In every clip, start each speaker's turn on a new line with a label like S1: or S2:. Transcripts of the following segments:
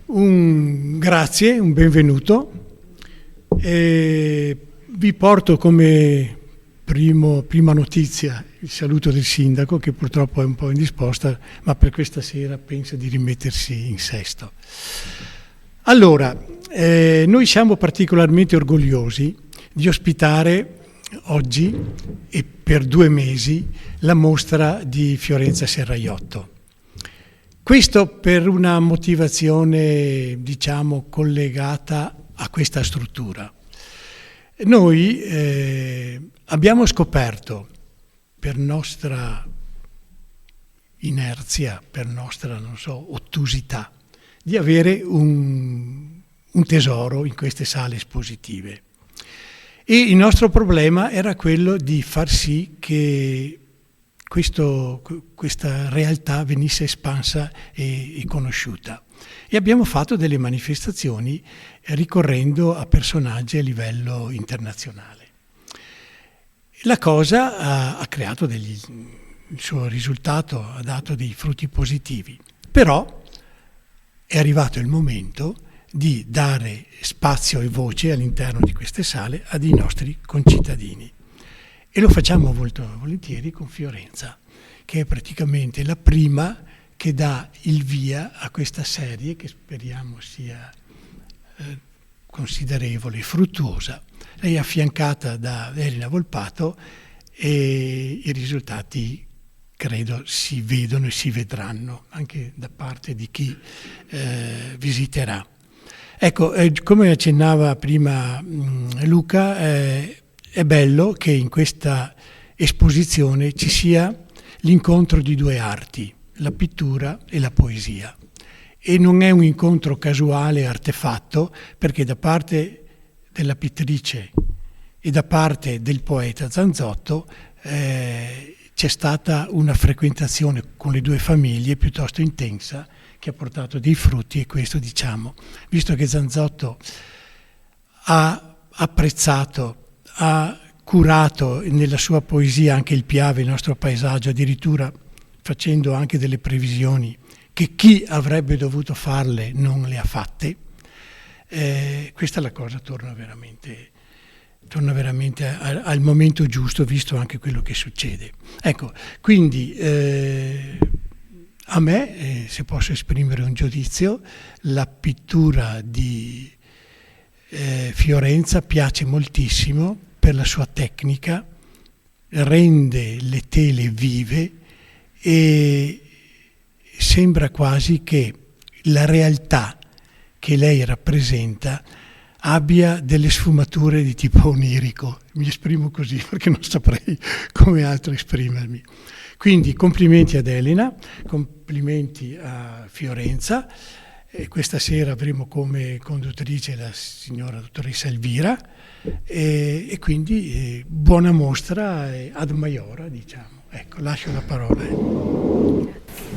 S1: Un grazie, un benvenuto. Vi porto come prima notizia il saluto del sindaco, che purtroppo è un po' indisposta, ma per questa sera pensa di rimettersi in sesto. Allora, noi siamo particolarmente orgogliosi di ospitare oggi e per 2 mesi la mostra di Fiorenza Serraiotto. Questo per una motivazione, diciamo, collegata a questa struttura. Noi abbiamo scoperto, per nostra inerzia, per nostra, ottusità, di avere un tesoro in queste sale espositive. E il nostro problema era quello di far sì che questa realtà venisse espansa e conosciuta. E abbiamo fatto delle manifestazioni ricorrendo a personaggi a livello internazionale. La cosa ha creato il suo risultato, ha dato dei frutti positivi, però è arrivato il momento di dare spazio e voce all'interno di queste sale a dei nostri concittadini. E lo facciamo molto volentieri con Fiorenza, che è praticamente la prima che dà il via a questa serie che speriamo sia considerevole e fruttuosa. Lei è affiancata da Elena Volpato e i risultati credo si vedono e si vedranno anche da parte di chi visiterà. Ecco, come accennava prima Luca, è bello che in questa esposizione ci sia l'incontro di 2 arti, la pittura e la poesia. E non è un incontro casuale, artefatto, perché da parte della pittrice e da parte del poeta Zanzotto c'è stata una frequentazione con le 2 famiglie piuttosto intensa, che ha portato dei frutti, e questo, diciamo, visto che Zanzotto ha apprezzato, ha curato nella sua poesia anche il Piave, il nostro paesaggio, addirittura facendo anche delle previsioni che chi avrebbe dovuto farle non le ha fatte, questa la cosa torna veramente al momento giusto, visto anche quello che succede. Ecco, quindi a me, se posso esprimere un giudizio, la pittura di Fiorenza piace moltissimo per la sua tecnica, rende le tele vive e sembra quasi che la realtà che lei rappresenta abbia delle sfumature di tipo onirico. Mi esprimo così perché non saprei come altro esprimermi. Quindi complimenti ad Elena, complimenti a Fiorenza. Questa sera avremo come conduttrice la signora dottoressa Elvira e quindi buona mostra ad maiora, diciamo. Ecco, lascio la parola.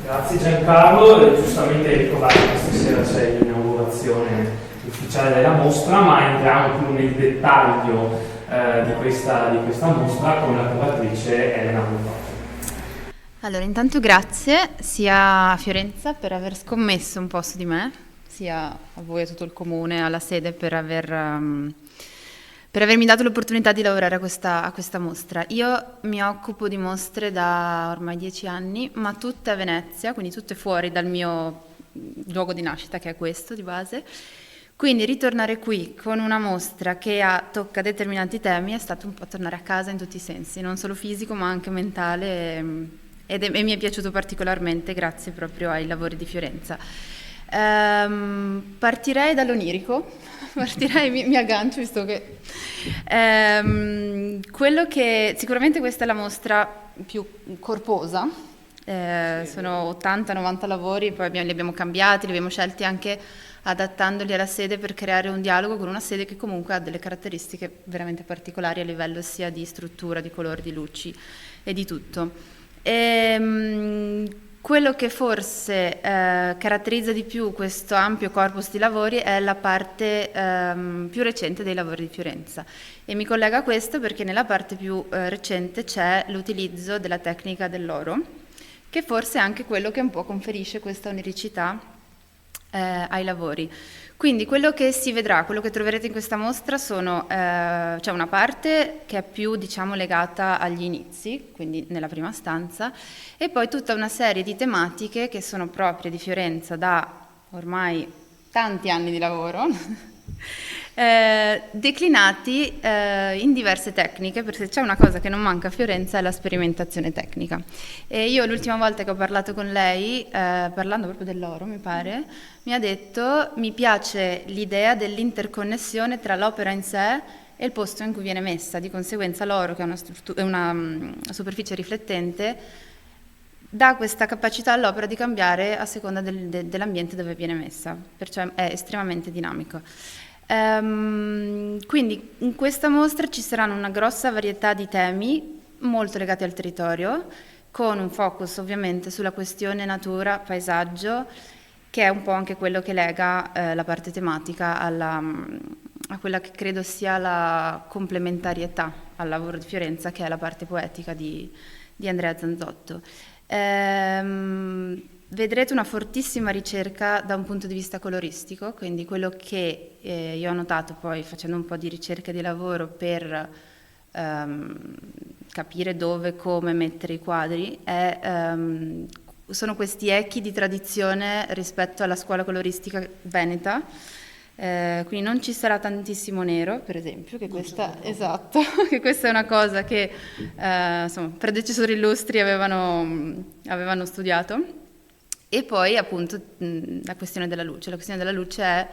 S2: Grazie Giancarlo, giustamente hai ricordato che questa sera c'è l'inaugurazione ufficiale della mostra, ma entriamo più nel dettaglio di questa mostra con la curatrice Elena Volpato.
S3: Allora, intanto grazie sia a Fiorenza per aver scommesso un po' su di me, sia a voi, a tutto il comune, alla sede per avermi dato l'opportunità di lavorare a questa mostra. Io mi occupo di mostre da ormai 10 anni, ma tutte a Venezia, quindi tutte fuori dal mio luogo di nascita, che è questo di base. Quindi ritornare qui con una mostra che tocca determinati temi è stato un po' tornare a casa in tutti i sensi, non solo fisico ma anche mentale, e mi è piaciuto particolarmente grazie proprio ai lavori di Fiorenza. Partirei dall'onirico, mi aggancio visto che quello che sicuramente questa è la mostra più corposa, sono 80-90 lavori, poi li abbiamo cambiati, li abbiamo scelti anche adattandoli alla sede per creare un dialogo con una sede che comunque ha delle caratteristiche veramente particolari a livello sia di struttura, di colori, di luci e di tutto. Quello che forse caratterizza di più questo ampio corpus di lavori è la parte più recente dei lavori di Fiorenza, e mi collego a questo perché nella parte più recente c'è l'utilizzo della tecnica dell'oro, che forse è anche quello che un po' conferisce questa oniricità ai lavori. Quindi quello che si vedrà, quello che troverete in questa mostra c'è una parte che è più, diciamo, legata agli inizi, quindi nella prima stanza, e poi tutta una serie di tematiche che sono proprie di Fiorenza da ormai tanti anni di lavoro, declinati in diverse tecniche, perché c'è una cosa che non manca a Fiorenza, è la sperimentazione tecnica. E io l'ultima volta che ho parlato con lei, parlando proprio dell'oro mi pare, mi ha detto: mi piace l'idea dell'interconnessione tra l'opera in sé e il posto in cui viene messa, di conseguenza l'oro, che è una superficie riflettente, dà questa capacità all'opera di cambiare a seconda dell'ambiente dove viene messa, perciò è estremamente dinamico. Quindi in questa mostra ci saranno una grossa varietà di temi molto legati al territorio, con un focus ovviamente sulla questione natura, paesaggio, che è un po' anche quello che lega la parte tematica a quella che credo sia la complementarietà al lavoro di Fiorenza, che è la parte poetica di Andrea Zanzotto. Vedrete una fortissima ricerca da un punto di vista coloristico, quindi quello che io ho notato poi facendo un po' di ricerca di lavoro per capire dove, come mettere i quadri, sono questi echi di tradizione rispetto alla scuola coloristica veneta. Quindi non ci sarà tantissimo nero, per esempio, che questa, esatto, che questa è una cosa che insomma, predecessori illustri avevano studiato. E poi appunto la questione della luce. La questione della luce è,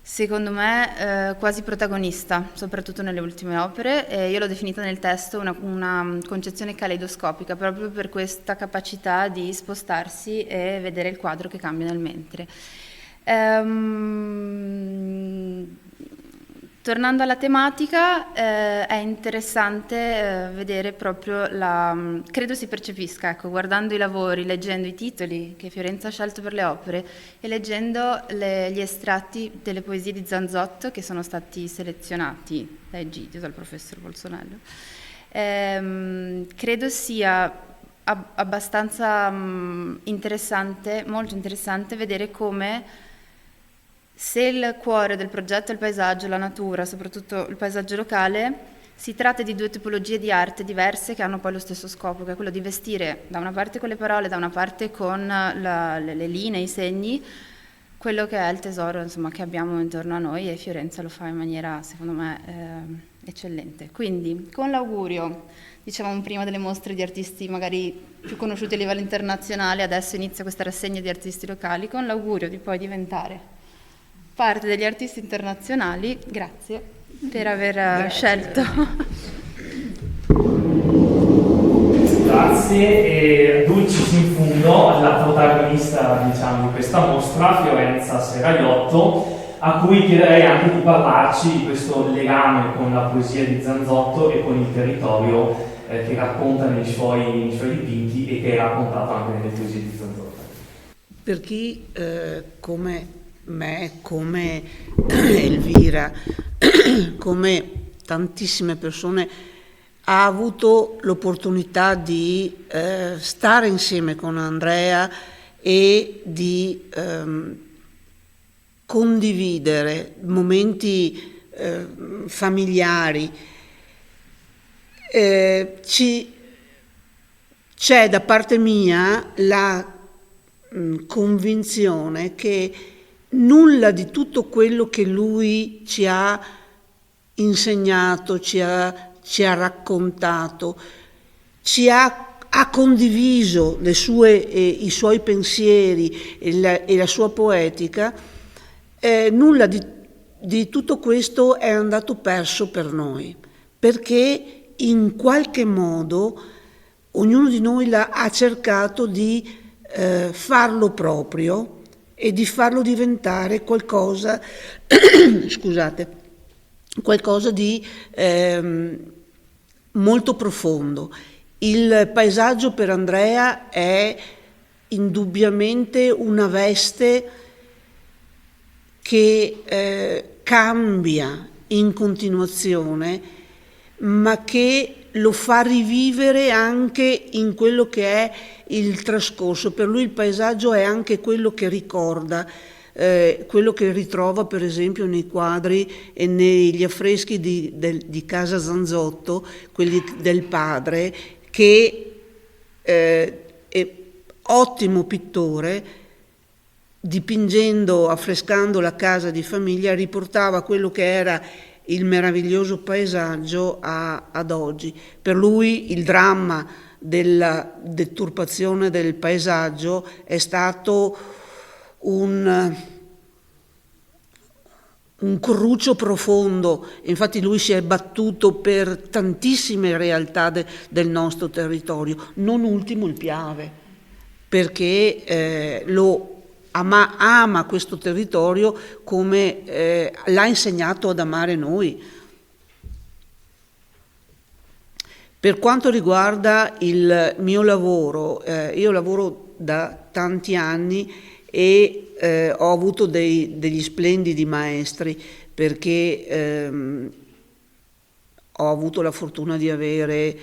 S3: secondo me, quasi protagonista, soprattutto nelle ultime opere, e io l'ho definita nel testo una concezione caleidoscopica, proprio per questa capacità di spostarsi e vedere il quadro che cambia nel mentre. Tornando alla tematica, è interessante vedere proprio credo si percepisca, ecco, guardando i lavori, leggendo i titoli che Fiorenza ha scelto per le opere e leggendo gli estratti delle poesie di Zanzotto che sono stati selezionati da Egidio, dal professor Bolsonello. Credo sia abbastanza interessante, molto interessante vedere come, se il cuore del progetto è il paesaggio, la natura, soprattutto il paesaggio locale, si tratta di due tipologie di arte diverse che hanno poi lo stesso scopo, che è quello di vestire da una parte con le parole, da una parte con le linee, i segni, quello che è il tesoro, insomma, che abbiamo intorno a noi, e Fiorenza lo fa in maniera, secondo me, eccellente. Quindi, con l'augurio, diciamo prima delle mostre di artisti magari più conosciuti a livello internazionale, adesso inizia questa rassegna di artisti locali, con l'augurio di poi diventare parte degli artisti internazionali. Grazie per aver scelto.
S2: Grazie, e dulcis in fundo la protagonista, diciamo, di questa mostra, Fiorenza Serraiotto, a cui chiederei anche di parlarci di questo legame con la poesia di Zanzotto e con il territorio che racconta nei suoi dipinti e che è raccontato anche nelle poesie di Zanzotto.
S4: Per chi come me, come Elvira, come tantissime persone, ha avuto l'opportunità di stare insieme con Andrea e di condividere momenti familiari. C'è da parte mia la convinzione che nulla di tutto quello che lui ci ha insegnato, ci ha raccontato, ha condiviso i suoi pensieri e la sua poetica, nulla di tutto questo è andato perso per noi, perché in qualche modo ognuno di noi ha cercato di farlo proprio e di farlo diventare qualcosa, scusate, qualcosa di molto profondo. Il paesaggio per Andrea è indubbiamente una veste che cambia in continuazione, ma che lo fa rivivere anche in quello che è il trascorso. Per lui il paesaggio è anche quello che ricorda, quello che ritrova per esempio nei quadri e negli affreschi di Casa Zanzotto, quelli del padre, che è ottimo pittore, dipingendo, affrescando la casa di famiglia, riportava quello che era il meraviglioso paesaggio ad oggi. Per lui il dramma della deturpazione del paesaggio è stato un cruccio profondo. Infatti lui si è battuto per tantissime realtà del nostro territorio, non ultimo il Piave, perché ama questo territorio come l'ha insegnato ad amare noi. Per quanto riguarda il mio lavoro, io lavoro da tanti anni e ho avuto degli splendidi maestri, perché ho avuto la fortuna di avere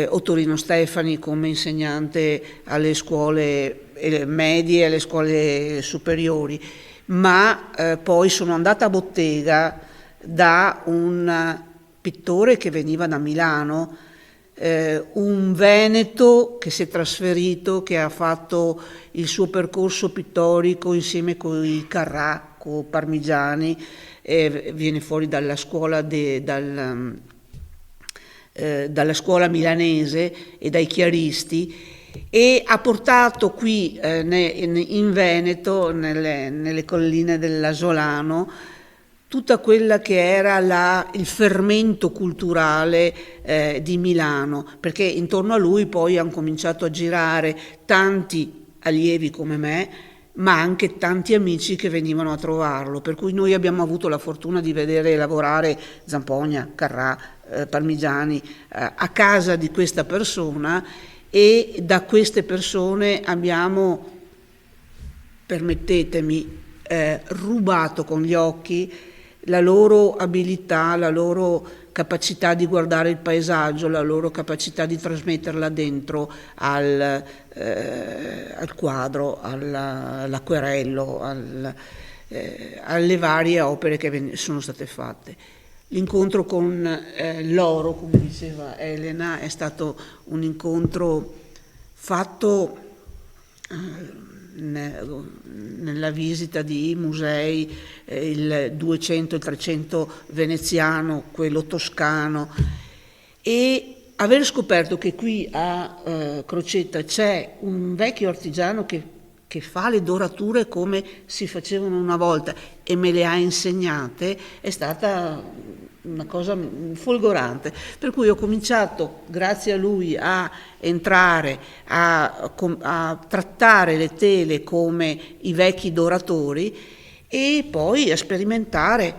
S4: Ottorino Stefani come insegnante alle scuole medie e alle scuole superiori, ma poi sono andata a bottega da un pittore che veniva da Milano, un veneto che si è trasferito, che ha fatto il suo percorso pittorico insieme con i Carrà, con Parmigiani, viene fuori dalla scuola dalla scuola milanese e dai chiaristi, e ha portato qui in Veneto, nelle colline dell'Asolano, tutta quella che era il fermento culturale di Milano, perché intorno a lui poi hanno cominciato a girare tanti allievi come me, ma anche tanti amici che venivano a trovarlo, per cui noi abbiamo avuto la fortuna di vedere lavorare Zampogna, Carrà, Parmigiani a casa di questa persona, e da queste persone abbiamo, permettetemi, rubato con gli occhi la loro abilità, la loro capacità di guardare il paesaggio, la loro capacità di trasmetterla dentro al quadro, all'acquerello, alle varie opere che sono state fatte. L'incontro con l'oro, come diceva Elena, è stato un incontro fatto nella visita di musei, il 200, il 300 veneziano, quello toscano, e aver scoperto che qui a Crocetta c'è un vecchio artigiano che fa le dorature come si facevano una volta e me le ha insegnate, è stata una cosa folgorante, per cui ho cominciato grazie a lui a entrare a trattare le tele come i vecchi doratori, e poi a sperimentare.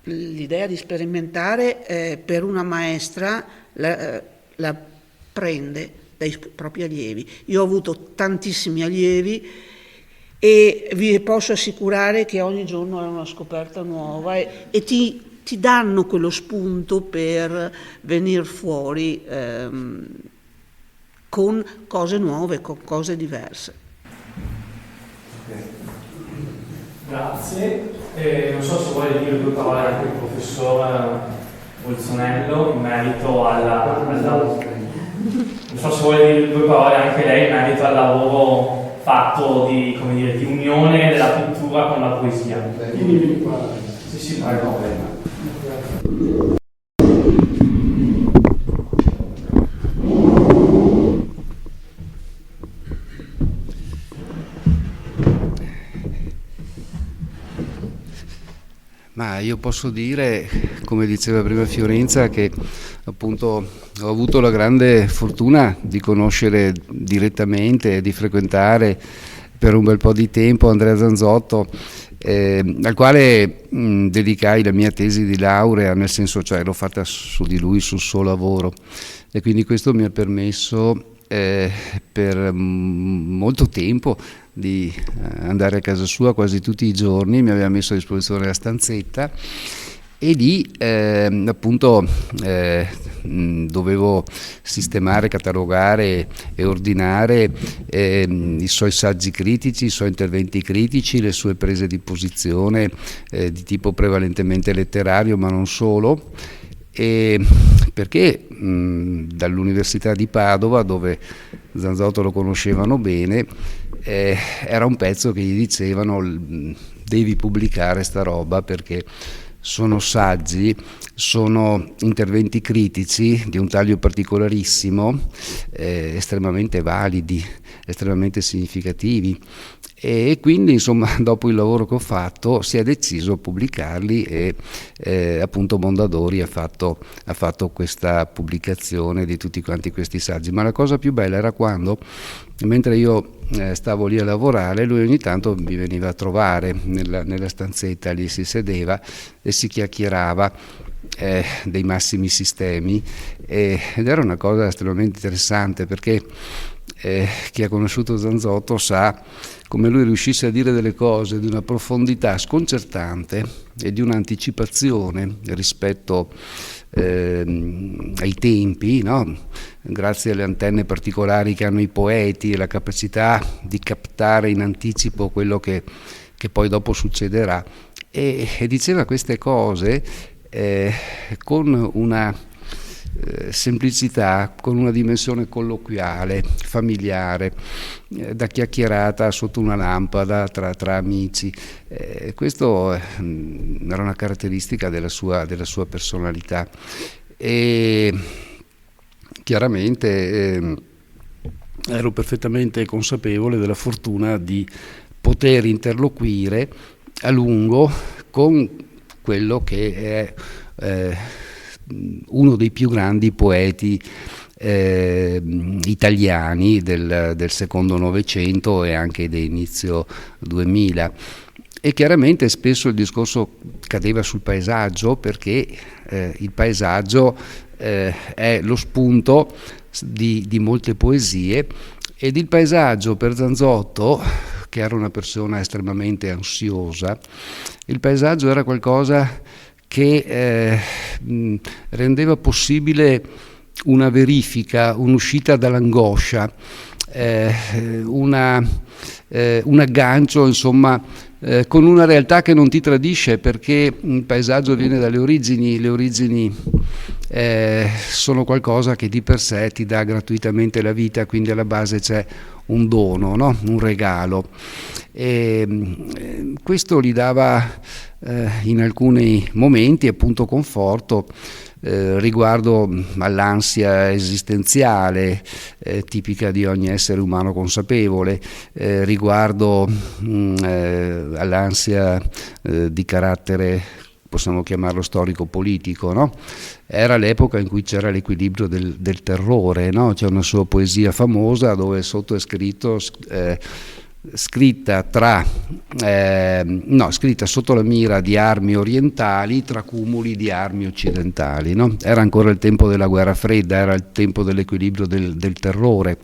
S4: L'idea di sperimentare per una maestra la prende dai propri allievi. Io ho avuto tantissimi allievi e vi posso assicurare che ogni giorno è una scoperta nuova e ti danno quello spunto per venire fuori con cose nuove, con cose diverse.
S2: Grazie. Non so se vuole dire due parole anche il professor Bolzonello in merito non so se vuole dire due parole anche lei in merito al lavoro fatto di unione della pittura con la poesia. Sì, prego.
S5: Ma io posso dire, come diceva prima Fiorenza, che appunto ho avuto la grande fortuna di conoscere direttamente, di frequentare per un bel po' di tempo Andrea Zanzotto, al quale dedicai la mia tesi di laurea, nel senso, cioè l'ho fatta su di lui, sul suo lavoro, e quindi questo mi ha permesso per molto tempo di andare a casa sua quasi tutti i giorni. Mi aveva messo a disposizione la stanzetta e lì appunto dovevo sistemare, catalogare e ordinare i suoi saggi critici, i suoi interventi critici, le sue prese di posizione di tipo prevalentemente letterario, ma non solo, perché dall'Università di Padova, dove Zanzotto lo conoscevano bene, era un pezzo che gli dicevano: devi pubblicare sta roba perché sono saggi, sono interventi critici di un taglio particolarissimo, estremamente validi, estremamente significativi. E quindi, insomma, dopo il lavoro che ho fatto si è deciso a pubblicarli e appunto Mondadori ha fatto questa pubblicazione di tutti quanti questi saggi. Ma la cosa più bella era quando, mentre io stavo lì a lavorare, lui ogni tanto mi veniva a trovare nella stanzetta, lì si sedeva e si chiacchierava dei massimi sistemi, ed era una cosa estremamente interessante, perché chi ha conosciuto Zanzotto sa come lui riuscisse a dire delle cose di una profondità sconcertante e di un'anticipazione rispetto ai tempi, no? Grazie alle antenne particolari che hanno i poeti e la capacità di captare in anticipo quello che poi dopo succederà, e diceva queste cose con una semplicità, con una dimensione colloquiale, familiare, da chiacchierata sotto una lampada tra amici. Questo era una caratteristica della sua personalità, e chiaramente ero perfettamente consapevole della fortuna di poter interloquire a lungo con quello che è uno dei più grandi poeti italiani del secondo Novecento e anche dell'inizio 2000. E chiaramente spesso il discorso cadeva sul paesaggio, perché il paesaggio è lo spunto di molte poesie, ed il paesaggio per Zanzotto, che era una persona estremamente ansiosa, il paesaggio era qualcosa che rendeva possibile una verifica, un'uscita dall'angoscia, un aggancio, insomma, con una realtà che non ti tradisce, perché il paesaggio viene dalle origini, le origini sono qualcosa che di per sé ti dà gratuitamente la vita, quindi alla base c'è un dono, no? Un regalo. E questo gli dava in alcuni momenti appunto conforto riguardo all'ansia esistenziale tipica di ogni essere umano consapevole, riguardo all'ansia di carattere, possiamo chiamarlo storico-politico, no? Era l'epoca in cui c'era l'equilibrio del terrore, no? C'è una sua poesia famosa dove sotto è scritto scritta sotto la mira di armi orientali tra cumuli di armi occidentali, no? Era ancora il tempo della guerra fredda, era il tempo dell'equilibrio del terrore.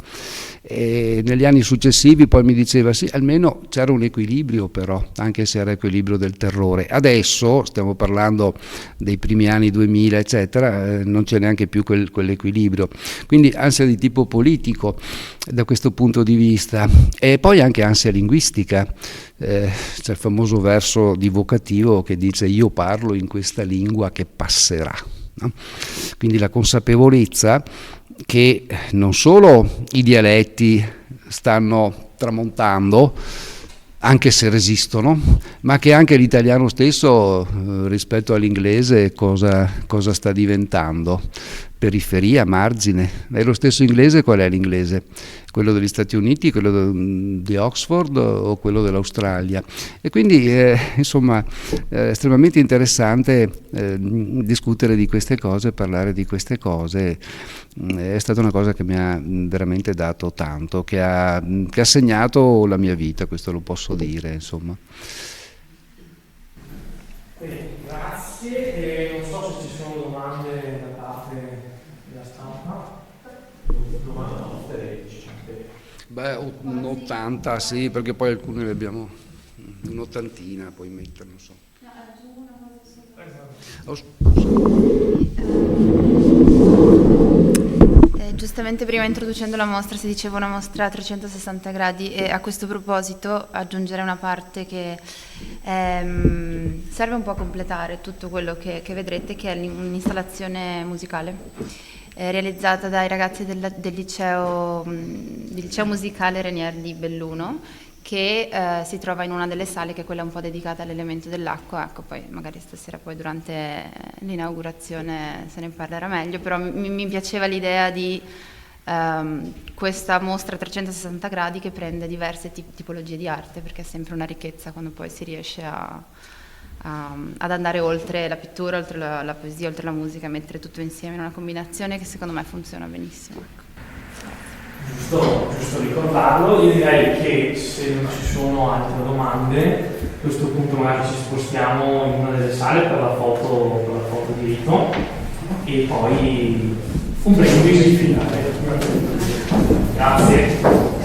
S5: E negli anni successivi poi mi diceva sì, almeno c'era un equilibrio, però, anche se era equilibrio del terrore. Adesso, stiamo parlando dei primi anni 2000 eccetera, non c'è neanche più quell'equilibrio, quindi ansia di tipo politico da questo punto di vista, e poi anche ansia linguistica. C'è il famoso verso divocativo che dice: io parlo in questa lingua che passerà, no? Quindi la consapevolezza che non solo i dialetti stanno tramontando, anche se resistono, ma che anche l'italiano stesso rispetto all'inglese cosa sta diventando? Periferia, margine. E lo stesso inglese, qual è l'inglese? Quello degli Stati Uniti, quello di Oxford o quello dell'Australia? E quindi insomma è estremamente interessante discutere di queste cose, parlare di queste cose. È stata una cosa che mi ha veramente dato tanto, che ha segnato la mia vita, questo lo posso dire, insomma.
S2: Grazie, non so se ci sono domande da parte della stampa. Domanda nostre,
S5: un'80, sì, perché poi alcune le abbiamo, un'ottantina puoi mettere, non so.
S3: Giustamente prima introducendo la mostra si diceva una mostra a 360 gradi e a questo proposito aggiungere una parte che serve un po' a completare tutto quello che vedrete, che è un'installazione musicale realizzata dai ragazzi del liceo musicale Renier di Belluno, che si trova in una delle sale, che è quella un po' dedicata all'elemento dell'acqua. Ecco, poi magari stasera poi durante l'inaugurazione se ne parlerà meglio, però mi piaceva l'idea di questa mostra a 360 gradi che prende diverse tipologie di arte, perché è sempre una ricchezza quando poi si riesce ad andare oltre la pittura, oltre la poesia, oltre la musica, mettere tutto insieme in una combinazione che secondo me funziona benissimo. Ecco.
S2: Giusto ricordarlo. Io direi che se non ci sono altre domande, a questo punto magari ci spostiamo in una delle sale per la foto di rito e poi un breve finale. Grazie.